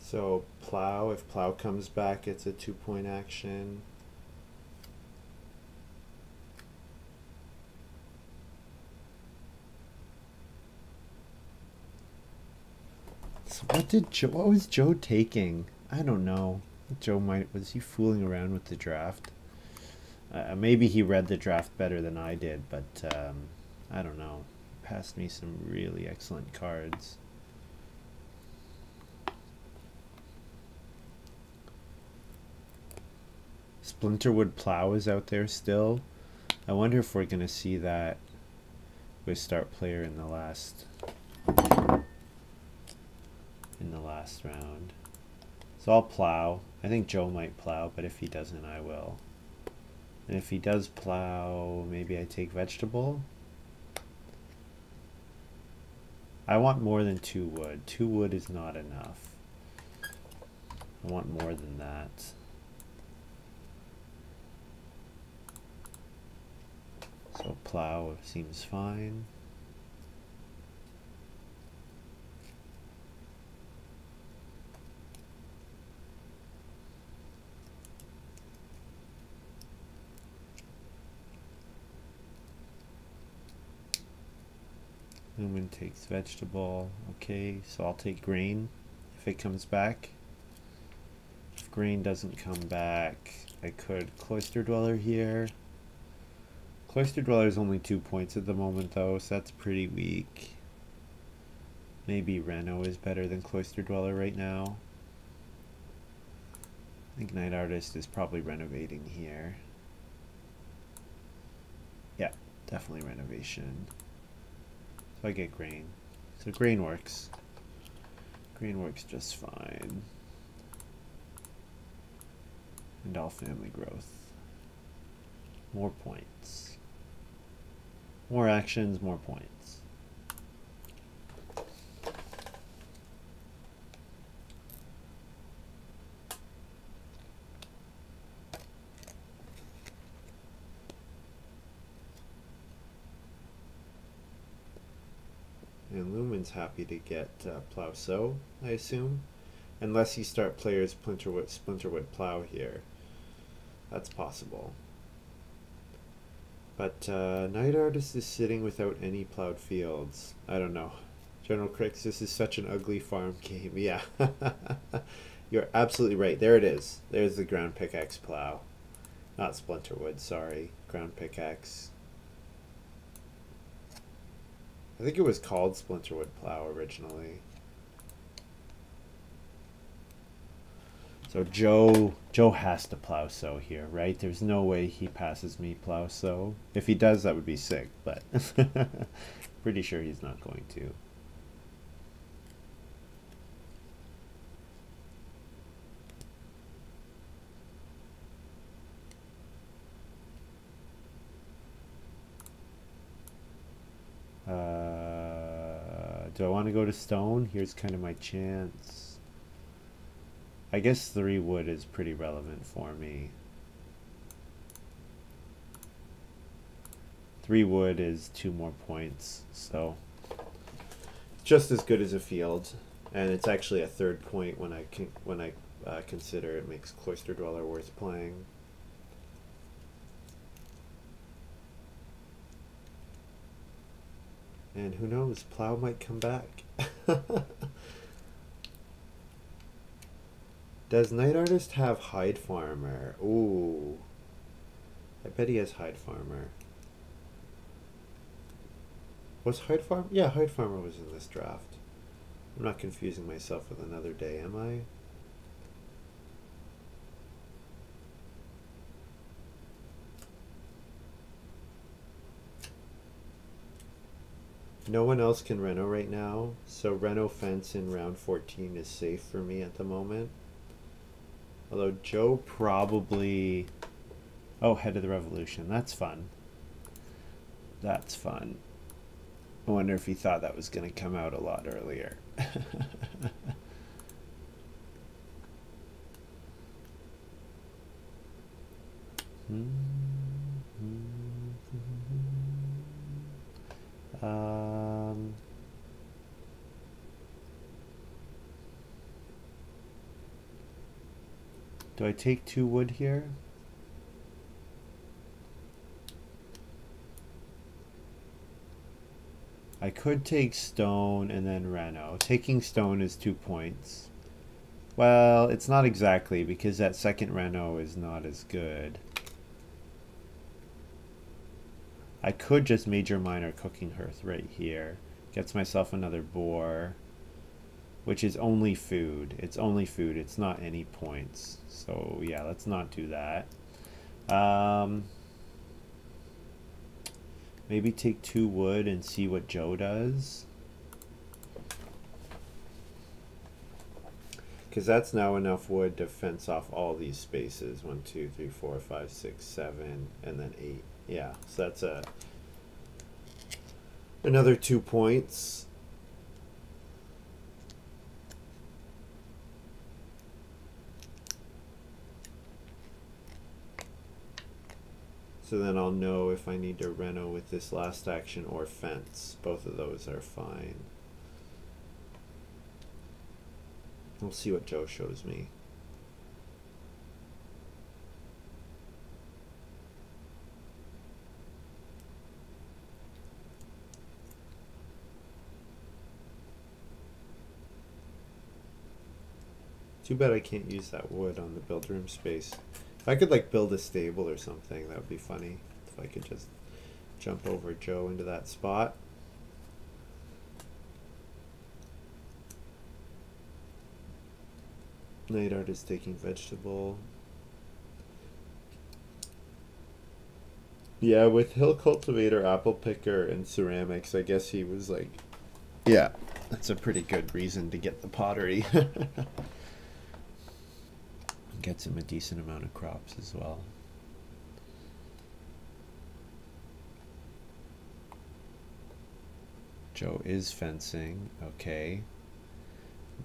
So plow, if plow comes back, it's a 2-point action. So what was Joe taking? I don't know. Was he fooling around with the draft? Maybe he read the draft better than I did, but I don't know. He passed me some really excellent cards. Splinterwood Plow is out there still. I wonder if we're going to see that with start player in the last round. So I'll plow. I think Joe might plow, but if he doesn't, I will. And if he does plow, maybe I take vegetable. I want more than 2 wood. 2 wood is not enough. I want more than that. So plow seems fine. Lumen takes vegetable. Okay, so I'll take grain if it comes back. If grain doesn't come back, I could Cloister Dweller here. Cloister Dweller is only 2 points at the moment though, so that's pretty weak. Maybe Reno is better than Cloister Dweller right now. I think Night Artist is probably renovating here. Yeah, definitely renovation. So I get grain. So grain works. Grain works just fine. And all family growth. More points. More actions, more points. And Lumen's happy to get Plow Sow, I assume. Unless you start players Splinterwood Plow here. That's possible. But Night Artist is sitting without any plowed fields. I don't know. General Cricks, this is such an ugly farm game. Yeah. You're absolutely right. There it is. There's the ground pickaxe plow. Not Splinterwood, sorry. Ground pickaxe. I think it was called Splinterwood Plow originally. So Joe has to plow sow here, right? There's no way he passes me plow sow. If he does, that would be sick, but pretty sure he's not going to. Do I want to go to stone? Here's kind of my chance. I guess 3 wood is pretty relevant for me. 3 wood is 2 more points, so just as good as a field, and it's actually a 3rd point when I consider it makes Cloister Dweller worth playing. And who knows, Plow might come back. Does Night Artist have Hide Farmer? Ooh, I bet he has Hide Farmer. Was Hide Farmer? Yeah, Hide Farmer was in this draft. I'm not confusing myself with another day, am I? No one else can Reno right now, so Reno Fence in round 14 is safe for me at the moment. Although Joe probably... Oh, Head of the Revolution. That's fun. That's fun. I wonder if he thought that was going to come out a lot earlier. Do I take 2 wood here? I could take stone and then Reno. Taking stone is 2 points. Well, it's not exactly, because that second Reno is not as good. I could just major minor cooking hearth right here. Gets myself another boar, which is only food. It's only food. It's not any points. So yeah, let's not do that. Maybe take 2 wood and see what Joe does. Because that's now enough wood to fence off all these spaces. 1, 2, 3, 4, 5, 6, 7, and then 8. Yeah, so that's another 2 points. So then I'll know if I need to Reno with this last action or fence. Both of those are fine. We'll see what Joe shows me. Too bad I can't use that wood on the build room space. If I could like build a stable or something, that would be funny. If I could just jump over Joe into that spot. Night Art is taking vegetable. Yeah, with Hill Cultivator, Apple Picker, and Ceramics, I guess he was like, yeah, that's a pretty good reason to get the pottery. Gets him a decent amount of crops as well. Joe is fencing, okay.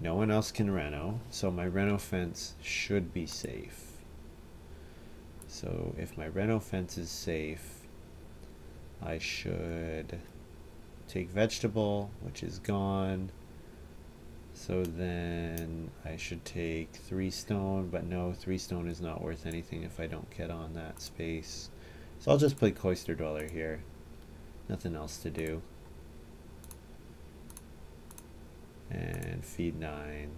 No one else can Reno, so my Reno fence should be safe. So if my Reno fence is safe, I should take vegetable, which is gone. So then I should take 3 stone, but no, 3 stone is not worth anything if I don't get on that space. So I'll just play Cloister Dweller here. Nothing else to do. And feed 9.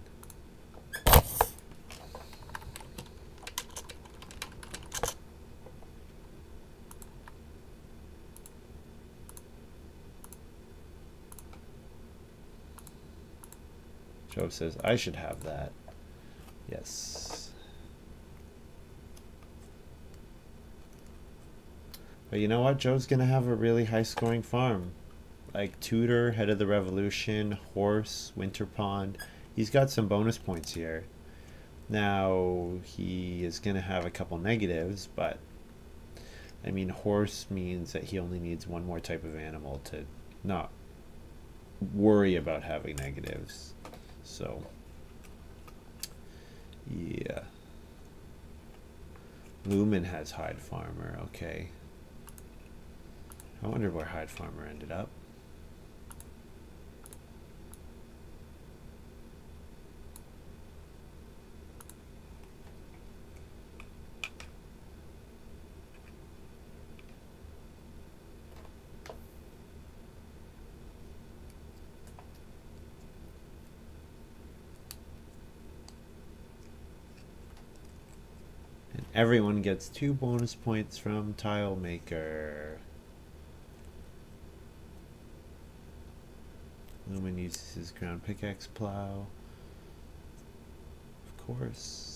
Joe says I should have that. Yes. But you know what? Joe's gonna have a really high scoring farm. Like Tutor, Head of the Revolution, Horse, Winter Pond. He's got some bonus points here. Now he is gonna have a couple negatives, but I mean, Horse means that he only needs 1 more type of animal to not worry about having negatives. So yeah. Lumen has Hide Farmer, okay. I wonder where Hide Farmer ended up. Everyone gets 2 bonus points from Tile Maker. Lumen uses his ground pickaxe plow. Of course.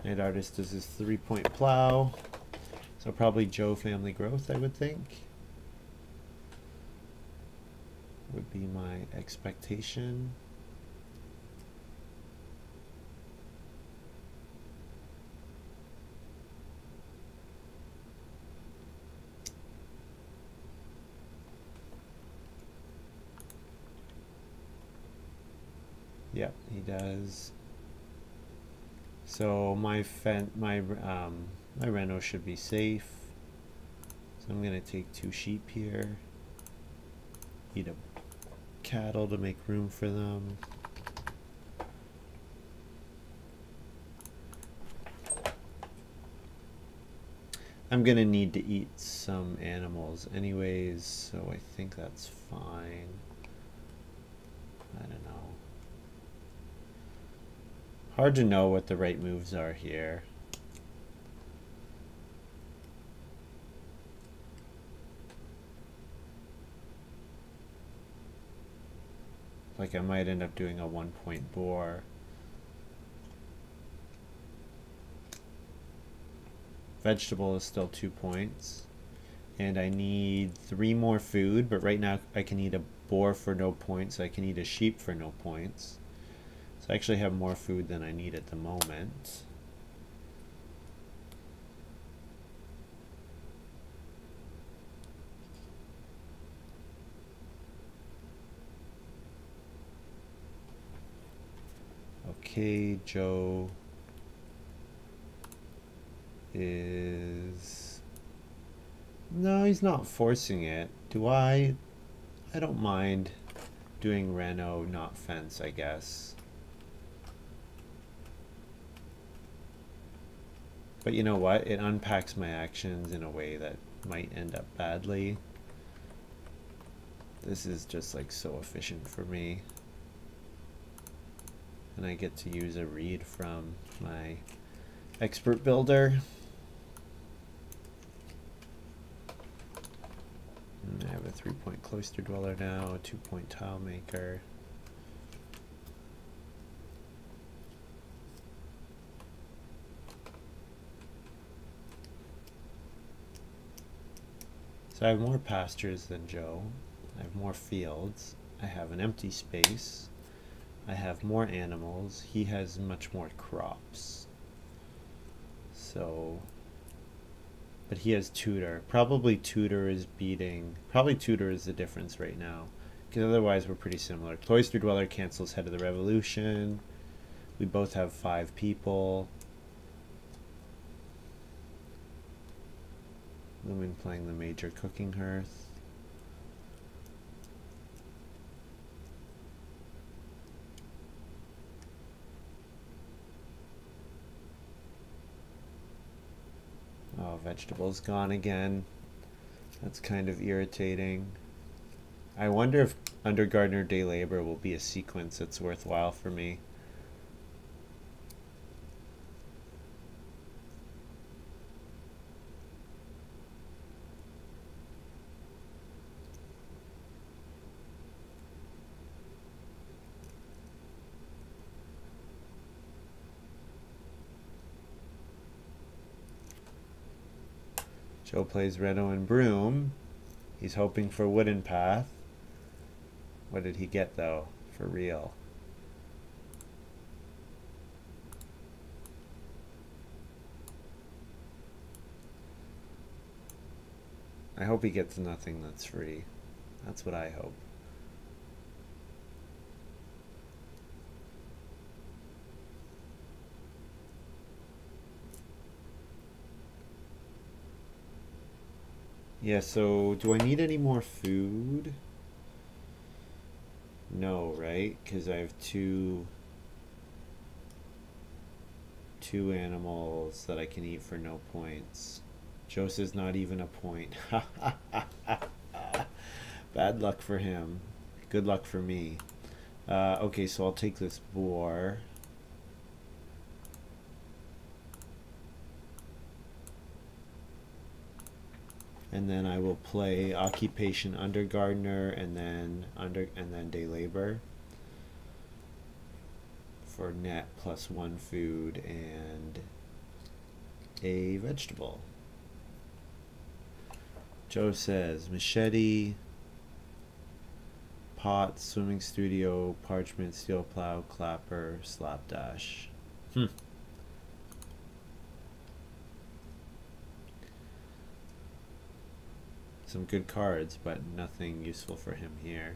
Night Artist does his 3-point plow. So probably Joe Family Growth, I would think. Would be my expectation. Yep, he does. So my Reno should be safe. So I'm gonna take 2 sheep here. Eat a cattle to make room for them. I'm gonna need to eat some animals anyways, so I think that's fine. I don't know. Hard to know what the right moves are here. Like I might end up doing a 1-point boar. Vegetable is still 2 points. And I need 3 more food, but right now I can eat a boar for no points, so I can eat a sheep for no points. So I actually have more food than I need at the moment. Okay, Joe is... No, he's not forcing it. Do I? I don't mind doing Reno, not fence, I guess. But you know what? It unpacks my actions in a way that might end up badly. This is just like so efficient for me. And I get to use a read from my expert builder. And I have a 3-point Cloister Dweller now, a 2-point Tile Maker. So I have more pastures than Joe. I have more fields. I have an empty space. I have more animals. He has much more crops. So, but he has tutor. Probably tutor is beating, probably tutor is the difference right now. Because otherwise we're pretty similar. Cloister Dweller cancels Head of the Revolution. We both have 5 people. Lumen playing the major cooking hearth. Oh, vegetables gone again. That's kind of irritating. I wonder if Under Gardener Day Labor will be a sequence that's worthwhile for me. Joe plays Reno and Broom. He's hoping for Wooden Path. What did he get though? For real. I hope he gets nothing that's free. That's what I hope. Yeah, so do I need any more food? No, right? Because I have two animals that I can eat for no points. Joe says not even a point. Bad luck for him. Good luck for me. Okay, so I'll take this boar. And then I will play occupation under gardener and then day labor for net +1 food and a vegetable. Joe says machete, pot, swimming studio, parchment, steel plow, clapper, slapdash. Some good cards, but nothing useful for him here.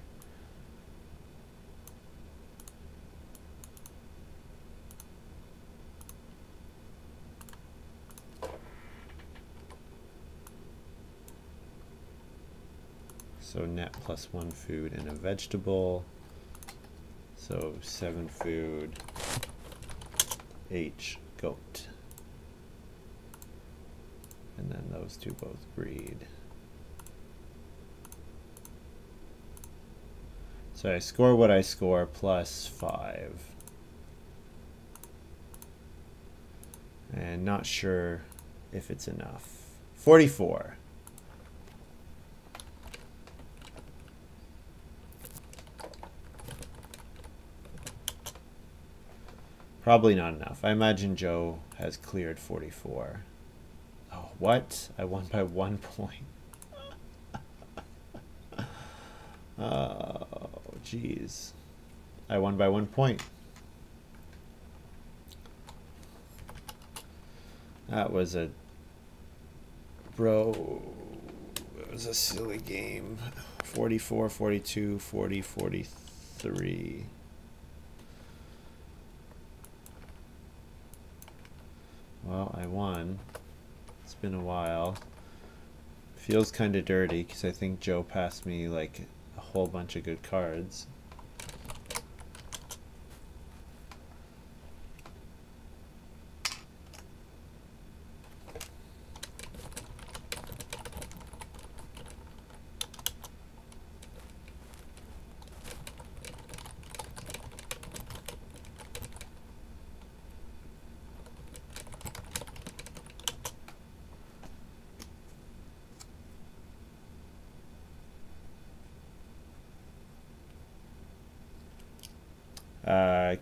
So net +1 food and a vegetable. So 7 food. H, goat. And then those two both breed. So I score what I score +5. And not sure if it's enough. 44. Probably not enough. I imagine Joe has cleared 44. Oh, what? I won by 1 point. Oh, jeez. I won by 1 point. That was a... Bro, it was a silly game. 44, 42, 40, 43. Well, I won. It's been a while. Feels kind of dirty because I think Joe passed me like a whole bunch of good cards.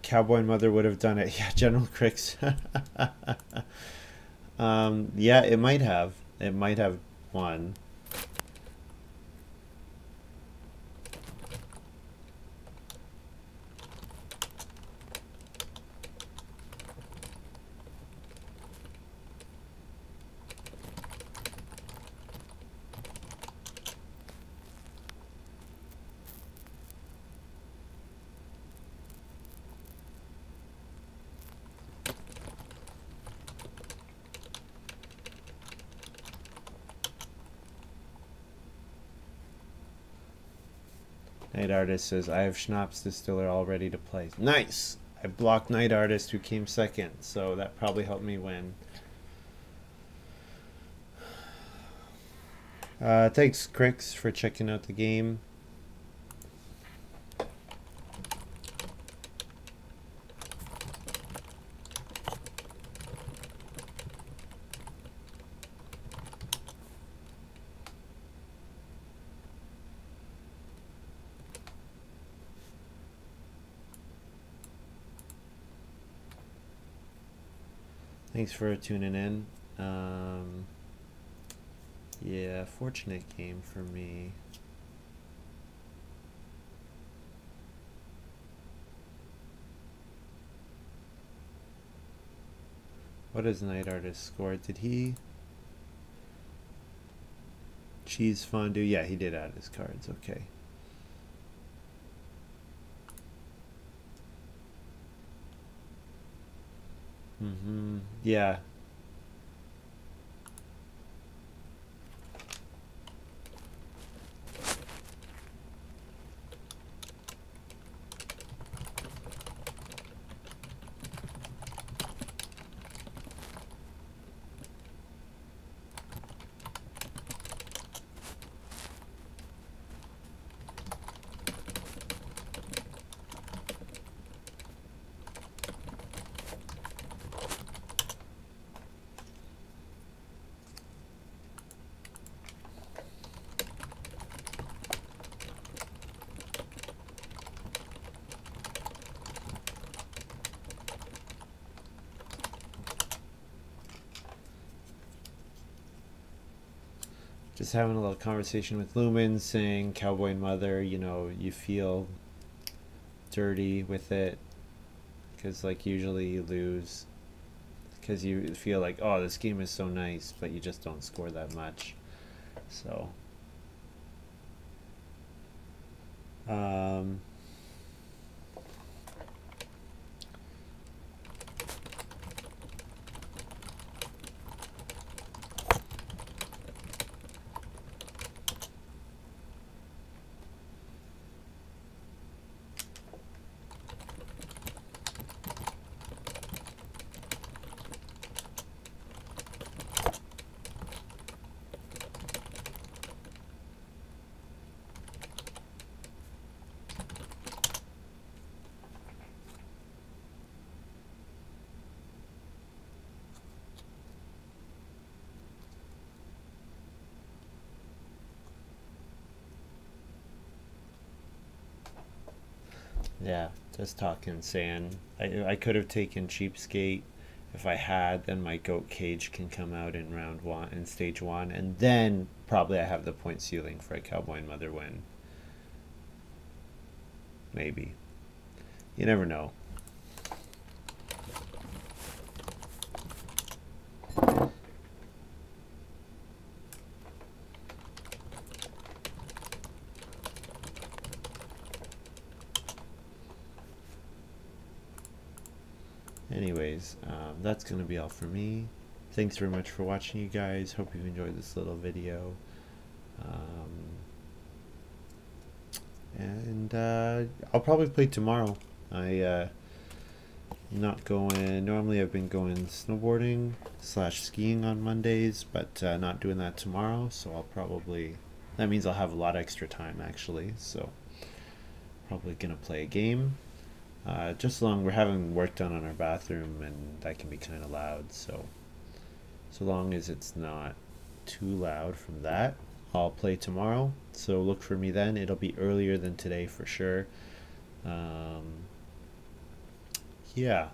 Cowboy Mother would have done it. Yeah, General Cricks. Yeah, it might have. It might have won. Night Artist says, I have Schnapps Distiller all ready to play. Nice! I blocked Night Artist, who came second, so that probably helped me win. Thanks, Cricks, for checking out the game. Thanks for tuning in. Yeah, fortunate game for me. What does Night Artist score? Did he? Cheese Fondue? Yeah, he did add his cards. Okay. Yeah. Just having a little conversation with Lumen, saying Cowboy Mother, you know, you feel dirty with it because like usually you lose because you feel like, oh, this game is so nice, but you just don't score that much. So yeah, just talking, saying I could have taken Cheapskate. If I had, then my goat cage can come out in round one, in stage one, and then probably I have the point ceiling for a Cowboy and Mother win. Maybe. You never know. Anyways, that's going to be all for me. Thanks very much for watching, you guys. Hope you've enjoyed this little video. And I'll probably play tomorrow. Not going, normally I've been going snowboarding / skiing on Mondays, but not doing that tomorrow, so I'll probably, that means I'll have a lot of extra time actually, so probably gonna play a game. Just long, we're having work done on our bathroom and that can be kind of loud, so long as it's not too loud from that, I'll play tomorrow. So look for me then. It'll be earlier than today for sure. Yeah,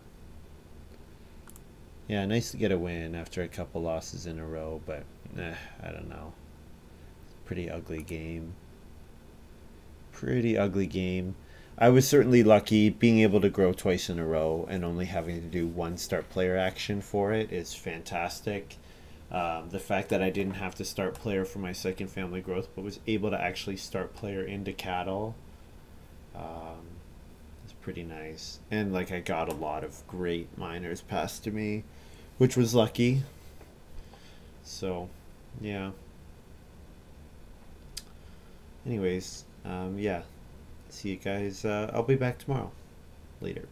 nice to get a win after a couple losses in a row, but I don't know. Pretty ugly game. I was certainly lucky. Being able to grow twice in a row and only having to do one start player action for it is fantastic. The fact that I didn't have to start player for my second family growth, but was able to actually start player into cattle, is pretty nice. And like I got a lot of great miners passed to me, which was lucky. So yeah. Anyways, yeah. See you guys. I'll be back tomorrow. Later.